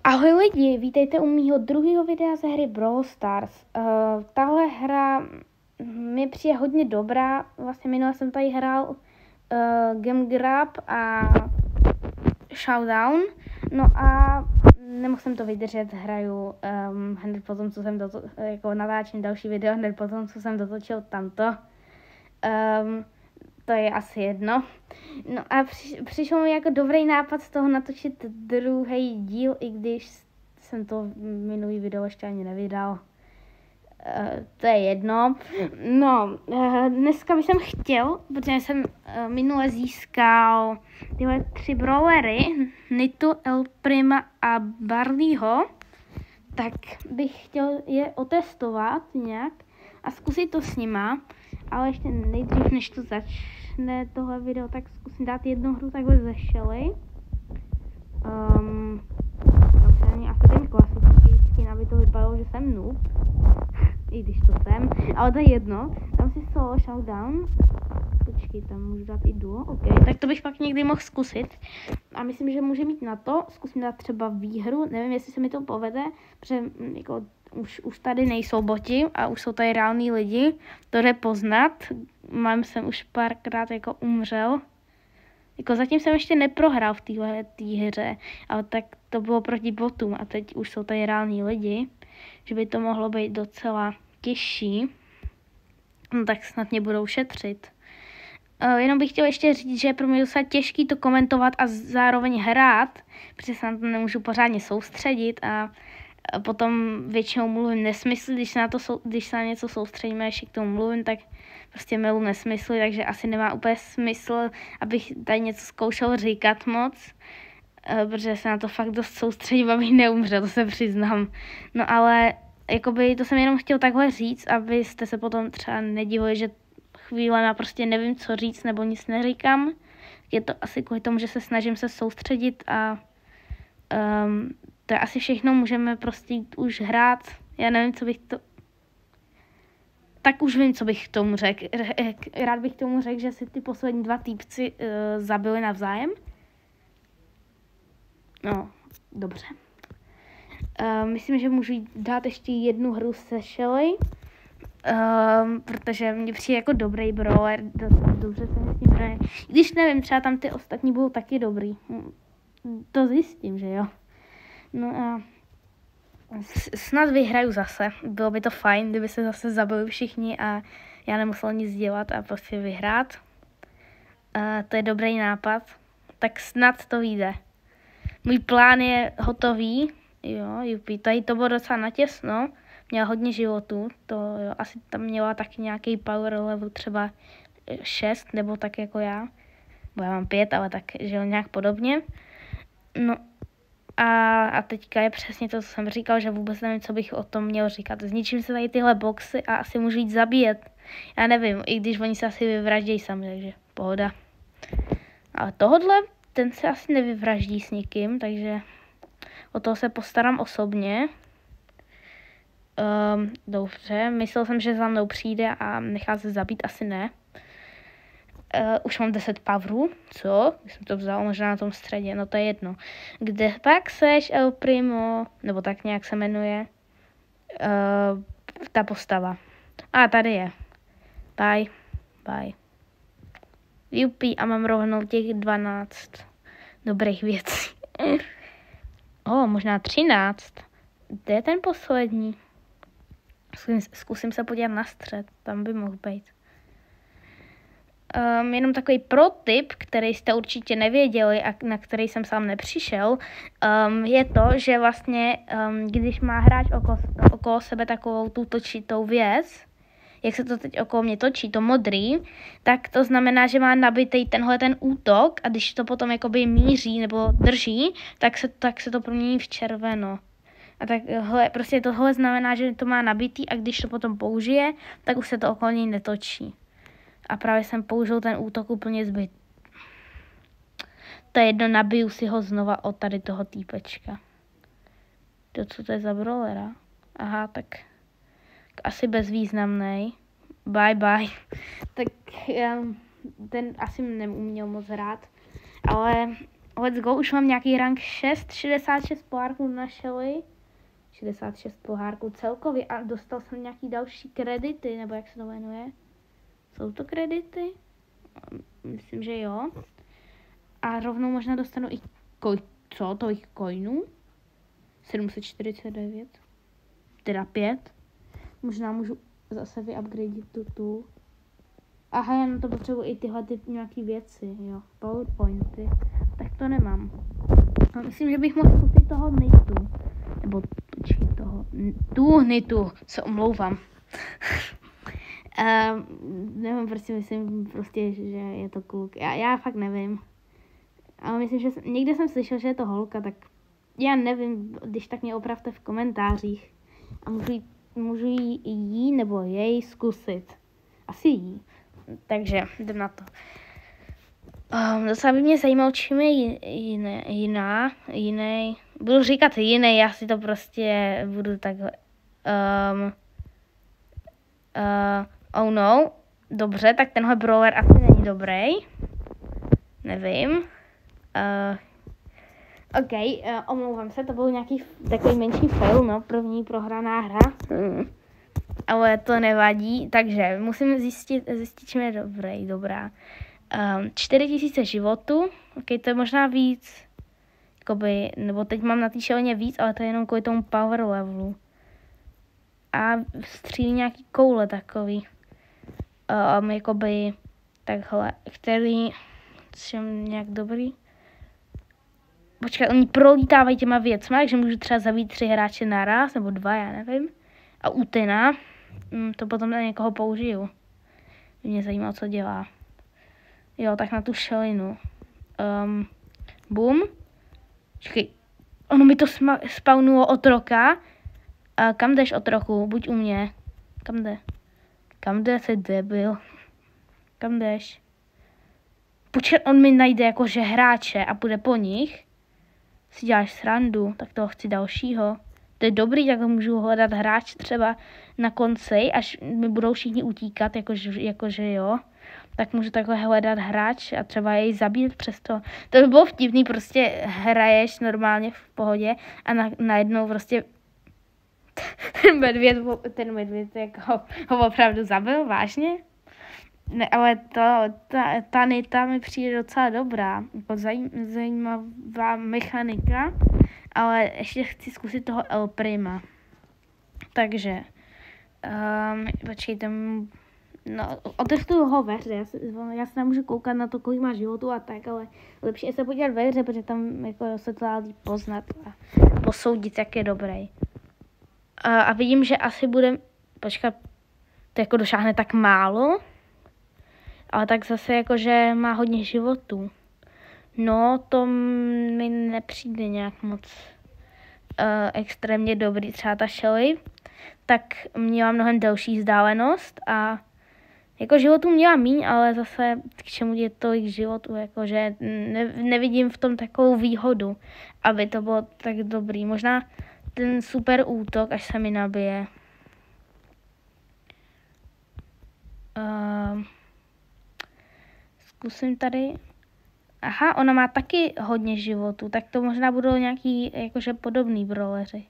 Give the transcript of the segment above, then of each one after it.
Ahoj lidi, vítejte u mýho druhého videa ze hry Brawl Stars. Tahle hra mi přijde hodně dobrá, vlastně minule jsem tady hrál Game Grab a Showdown, no a nemohl jsem to vydržet, hraju hned potom, co jsem jako natáčím další video, hned potom, co jsem dotočil tamto. To je asi jedno. No a přišel mi jako dobrý nápad z toho natočit druhý díl, i když jsem to minulý video ještě ani nevydal. To je jedno. No, dneska bych chtěl, protože jsem minule získal tyhle 3 brawlery, Nitu, El Prima a Barleyho, tak bych chtěl je otestovat nějak a zkusit to s nima, ale ještě nejdřív, než to začne tohle video, tak zkusím dát jednu hru takhle ze Shelly. Samozřejmě asi ten klasický skin, aby to vypadalo, že jsem noob, i když to jsem, ale to je jedno. Dám si solo showdown. Počkej, tam můžu dát i duo, ok, tak to bych pak někdy mohl zkusit. A myslím, že může mít na to, zkusím dát třeba výhru, nevím, jestli se mi to povede, protože jako už tady nejsou boti a už jsou tady reální lidi, to jde poznat. Jsem už párkrát jako umřel. Jako zatím jsem ještě neprohrál v téhle hře, ale tak to bylo proti botům a teď už jsou tady reální lidi, že by to mohlo být docela těžší. No tak snad mě budou šetřit. Jenom bych chtěl ještě říct, že je pro mě docela těžký to komentovat a zároveň hrát, protože se na to nemůžu pořádně soustředit a potom většinou mluvím nesmysly, když se na něco soustředíme, ještě k tomu mluvím, tak prostě melu nesmysly, takže asi nemá úplně smysl, abych tady něco zkoušel říkat moc, protože se na to fakt dost soustředím, abych neumřel, to se přiznám. No ale jakoby to jsem jenom chtěl takhle říct, abyste se potom třeba nedivili, že chvílema prostě nevím, co říct, nebo nic neříkám. Je to asi kvůli tomu, že se snažím se soustředit a to je asi všechno, můžeme prostě už hrát. Já nevím, co bych to... Tak už vím, co bych k tomu řekl. Rád bych k tomu řekl, že si ty poslední 2 týpci zabili navzájem. No, dobře. Myslím, že můžu dát ještě jednu hru se Shelly. Protože mě přijde jako dobrý brawler, dobře se mi s ním hraje. Když nevím, třeba tam ty ostatní budou taky dobrý. To zjistím, že jo. No a snad vyhraju zase. Bylo by to fajn, kdyby se zase zabili všichni a já nemusel nic dělat a prostě vyhrát. To je dobrý nápad. Tak snad to vyjde. Můj plán je hotový. Jo, jupi, tady to bylo docela natěsno. Měla hodně životů, to jo, asi tam měla taky nějaký power level třeba 6, nebo tak jako já. Bo já mám 5, ale tak, že jo, nějak podobně. No a teďka je přesně to, co jsem říkal, že vůbec nevím, co bych o tom měl říkat. Zničím se tady tyhle boxy a asi můžu jít zabíjet. Já nevím, i když oni se asi vyvraždějí sami, takže pohoda. Ale tohodle, ten se asi nevyvraždí s nikým, takže o toho se postarám osobně. Dobře, myslel jsem, že za mnou přijde a nechá se zabít, asi ne. Už mám 10 powerů, co? Když jsem to vzal možná na tom středě, no to je jedno. Kde pak seš, El Primo, nebo tak nějak se jmenuje, ta postava. A tady je. Bye. Jupi, a mám rovnou těch 12 dobrých věcí. Možná 13. Kde je ten poslední? Zkusím se podívat na střed, tam by mohl být. Jenom takový protip, který jste určitě nevěděli a na který jsem sám nepřišel, je to, že vlastně, když má hráč okolo sebe takovou tu točitou věc, jak se to teď okolo mě točí, to modrý, tak to znamená, že má nabitý tenhle ten útok a když to potom jakoby míří nebo drží, tak se to promění v červeno. A takhle, prostě tohle znamená, že to má nabitý a když to potom použije, tak už se to okolo něj netočí. A právě jsem použil ten útok úplně zbyt. To je jedno, nabiju si ho znova od tady toho týpečka. Co to je za brawlera? Aha, tak asi bezvýznamnej. Bye. Tak ten asi neuměl moc hrát. Ale let's go, už mám nějaký rank 6, 66 pohárků na Shelly. 66 pohárků celkově a dostal jsem nějaký další kredity, nebo jak se to jmenuje. Jsou to kredity? Myslím, že jo. A rovnou možná dostanu i tolik coinů? 749. Teda 5. Možná můžu zase vyupgradit tu. Aha, já na to potřebuji i tyhle nějaký věci, jo. PowerPointy. Tak to nemám. No, myslím, že bych mohl zkusit toho Nitu. Nebo počkej toho. Nitu. Se omlouvám. Nevím, prostě myslím prostě, že je to kluk. Já fakt nevím. Ale myslím, že někde jsem slyšel, že je to holka, tak já nevím, když tak mě opravte v komentářích. A můžu jí nebo jej zkusit. Asi jí. Takže jdem na to. Docela by mě zajímalo, čím je jiný. Budu říkat jiný, já si to prostě budu takhle. Oh no. Dobře, tak tenhle brawler asi není dobrý. Nevím. OK, omlouvám se, to byl nějaký takový menší fail, no, první prohraná hra. Ale to nevadí, takže musím zjistit, čím je dobrá. 4000 životů, OK, to je možná víc, jakoby, nebo teď mám na té šeleně víc, ale to je jenom kvůli tomu power levelu. A střílí nějaký koule takový, jakoby, takhle, který, jsem nějak dobrý. Počkej, oni prolítávají těma věcma, takže můžu třeba zabít 3 hráče naraz, nebo 2, já nevím. A Utena, to potom na někoho použiju. Mě zajímalo, co dělá. Jo, tak na tu šelinu. Boom. Počkej, ono mi to spawnulo otroka. Kam jdeš, otroku? Buď u mě. Kam jde? Kam jde, jsi debil? Kam jdeš? Počkej, on mi najde jakože hráče a půjde po nich. Si děláš srandu, tak toho chci dalšího. To je dobrý, tak můžu hledat hráč třeba na konci, až mi budou všichni utíkat, jakože jo. Tak můžu takhle hledat hráč a třeba jej zabít přesto. To by bylo vtipný, prostě hraješ normálně v pohodě a najednou prostě ten medvěd jako ho opravdu zabil, vážně? Ne, ale ta Nita mi přijde docela dobrá, jako zajímavá mechanika, ale ještě chci zkusit toho El Prima. Takže, počkejte, no, otestuju ho ve hře, já se nemůžu koukat na to, kolik má životu a tak, ale lepší je se podívat ve hře, protože tam jako se to dá líp poznat a posoudit, jak je dobrý. A vidím, že asi bude, počkat, to jako došáhne tak málo, ale tak zase jakože má hodně životů. No, to mi nepřijde nějak moc extrémně dobrý. Třeba ta Shelly, tak měla mnohem delší vzdálenost a jako životů měla míň, ale zase k čemu je tolik životů, jakože nevidím v tom takovou výhodu, aby to bylo tak dobrý. Možná ten super útok, až se mi nabije. Zkusím tady. Aha, ona má taky hodně životů, tak to možná budou nějaký jakože podobný brawleři.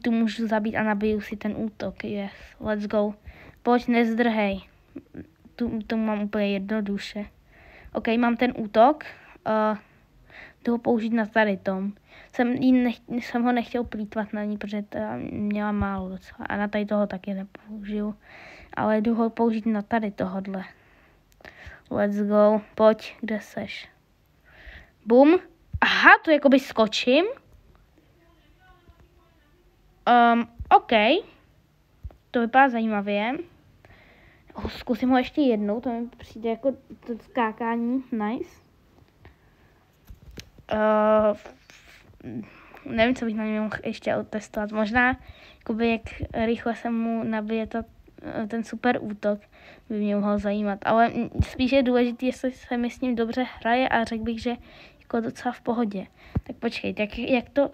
Tu můžu zabít a nabiju si ten útok. Yes, let's go. Pojď, nezdrhej. Tu mám úplně jednoduše. OK, mám ten útok. Jdu ho použít na tady tom. Jsem ho nechtěl plýtvat na ní, protože měla málo docela. A na tady toho taky nepoužiju. Ale jdu ho použít na tady tohodle. Let's go. Pojď, kde seš? Boom. Aha, tu jakoby skočím. OK. To vypadá zajímavě. Zkusím ho ještě jednou, to mi přijde jako to skákání. Nice. Nevím, co bych na něm mohl ještě otestovat. Možná, jakoby, jak rychle se mu nabije ten super útok, by mě mohl zajímat. Ale spíš je důležité, jestli se mi s ním dobře hraje a řekl bych, že jako docela v pohodě. Tak počkejte, jak to...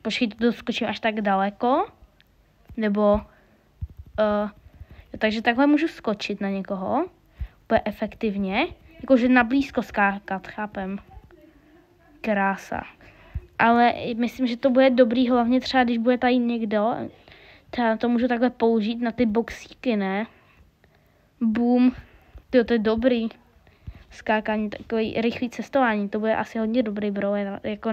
Počkejte, to skočím až tak daleko. Nebo... takže takhle můžu skočit na někoho. Úplně efektivně. Jakože na blízko skákat, chápem. krása. Ale myslím, že to bude dobrý, hlavně třeba, když bude tady někdo. Třeba to můžu takhle použít na ty boxíky, ne? Boom. To je dobrý. Skákání, takový rychlý cestování, to bude asi hodně dobrý, bro, jako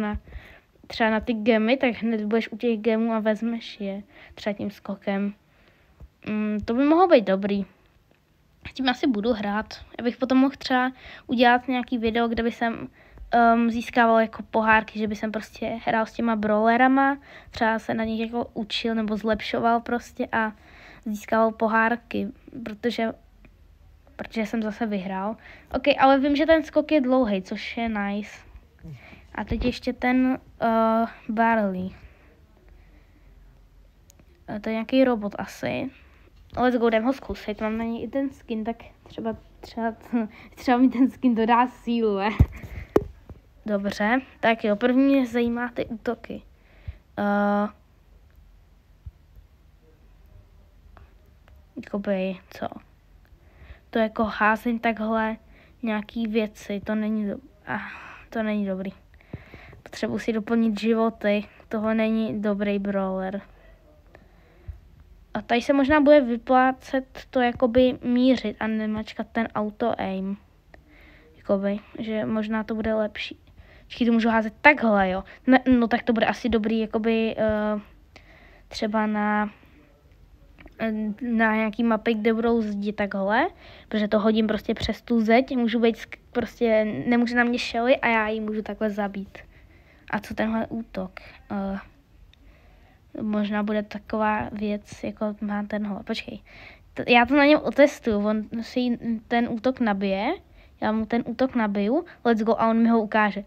třeba na ty gemy, tak hned budeš u těch gemů a vezmeš je třeba tím skokem. To by mohlo být dobrý. Tím asi budu hrát. Já bych potom mohl třeba udělat nějaký video, kde by jsem získával jako pohárky, že by jsem prostě hrál s těma brawlerama, třeba se na nich jako učil nebo zlepšoval prostě a získával pohárky, protože jsem zase vyhrál. Ok, ale vím, že ten skok je dlouhý, což je nice. A teď ještě ten Barley. To je nějaký robot asi. Let's go, jdem ho zkusit. Mám na něj i ten skin, tak třeba mi ten skin dodá sílu, Dobře, tak jo, první mě zajímá ty útoky. Jakoby, co? To jako házím takhle nějaký věci, to není dobrý. Potřebuji si doplnit životy, tohle není dobrý brawler. A tady se možná bude vyplácet to jakoby mířit a nemačkat ten auto-aim. Jakoby, že možná to bude lepší. Vždycky to můžu házet takhle, jo. No tak to bude asi dobrý, jakoby třeba na nějaký mapy, kde budou zdi takhle, protože to hodím prostě přes tu zeď, můžu být prostě, nemůže na mě Shelly a já ji můžu takhle zabít. A co tenhle útok? Možná bude taková věc, jako má tenhle. Počkej, já to na něm otestuju, on si ten útok nabije, já mu ten útok nabiju, let's go a on mi ho ukáže.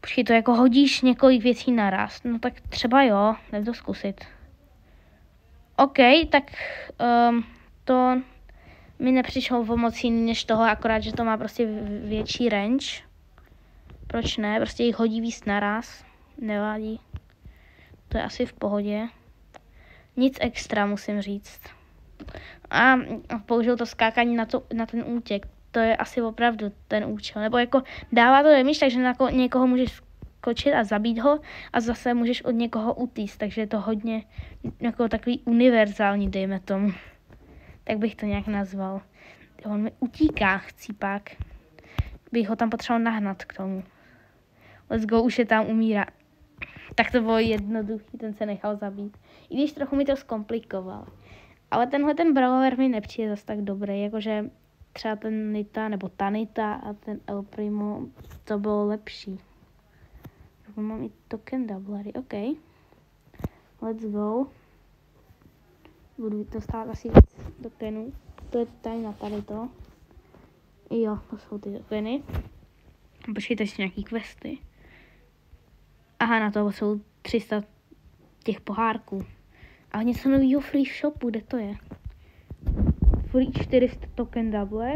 Počkej, to jako hodíš několik věcí naraz, no tak třeba jo, jdem to zkusit. OK, tak to mi nepřišlo pomocí než toho, akorát, že to má prostě větší range. Proč ne? Prostě jich hodí víc naraz. Nevadí. To je asi v pohodě. Nic extra, musím říct. A použil to skákání na ten útěk. To je asi opravdu ten účel. Nebo jako dává to damage, takže na někoho můžeš skočit a zabít ho a zase můžeš od někoho utíct, takže je to hodně jako takový univerzální, dejme tomu. Tak bych to nějak nazval. On mi utíká, chcípák. Bych ho tam potřeboval nahnat k tomu. Let's go, už je tam, umírá. Tak to bylo jednoduchý, ten se nechal zabít. I když trochu mi to zkomplikoval. Ale ten brawler mi nepřijde zase tak dobrý, jakože třeba ten Nita nebo Tanita a ten El Primo, to bylo lepší. Mám i token doublery, OK. Let's go. Budu to stát asi víc tokenů. To je tady to. Jo, to jsou ty tokeny. Počkejte si nějaký questy. Aha, na to jsou 300 těch pohárků. Ale něco novýho free shopu, kde to je? Free 400 token doubler.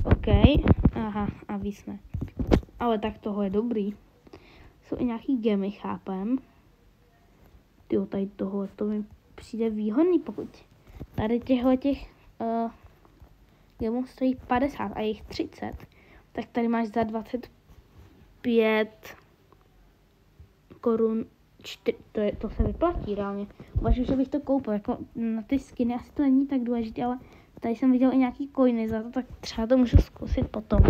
OK. Aha, a víc ne. Ale tak toho je dobrý. Jsou i nějaký gemy, chápem. Tyjo, tady tohle, to mi přijde výhodný, pokud tady těch gemů stojí 50 a jich 30, tak tady máš za 25 korun, to se vyplatí reálně. Uvažuji, že bych to koupil, jako na ty skiny asi to není tak důležité, ale tady jsem viděl i nějaký coiny za to, tak třeba to můžu zkusit potom.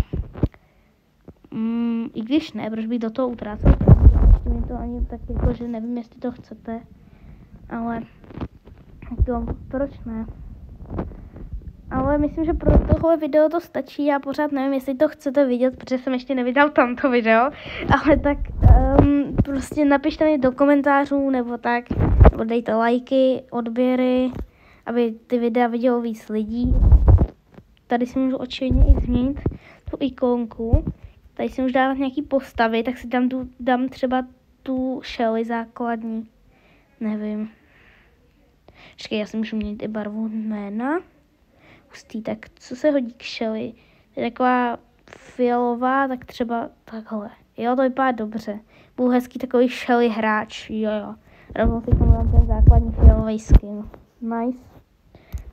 I když ne, proč bych do toho utrácel, ještě mi to ani tak jako, že nevím, jestli to chcete, ale to, proč ne? Ale myslím, že pro tohle video to stačí, já pořád nevím, jestli to chcete vidět, protože jsem ještě nevydal tamto video, ale tak prostě napište mi do komentářů, nebo tak, nebo dejte lajky, odběry, aby ty videa vidělo víc lidí. Tady si můžu očividně i změnit tu ikonku. Tady si můžu dávat nějaký postavy, tak si dám třeba tu Shelly základní. Nevím. Počkej, já si můžu měnit i barvu jména. Hustý, tak co se hodí k Shelly? Je taková fialová, tak třeba takhle. Jo, to vypadá dobře. Byl hezký takový Shelly hráč, jo. Rovnou si mám ten základní fialový skin. Nice.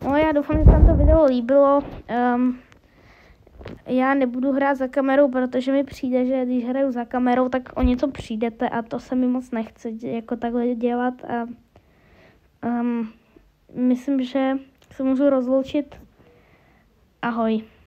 No já doufám, že se vám to video líbilo. Já nebudu hrát za kamerou, protože mi přijde, že když hraju za kamerou, tak o něco přijdete a to se mi moc nechce jako takhle dělat a myslím, že se můžu rozloučit. Ahoj.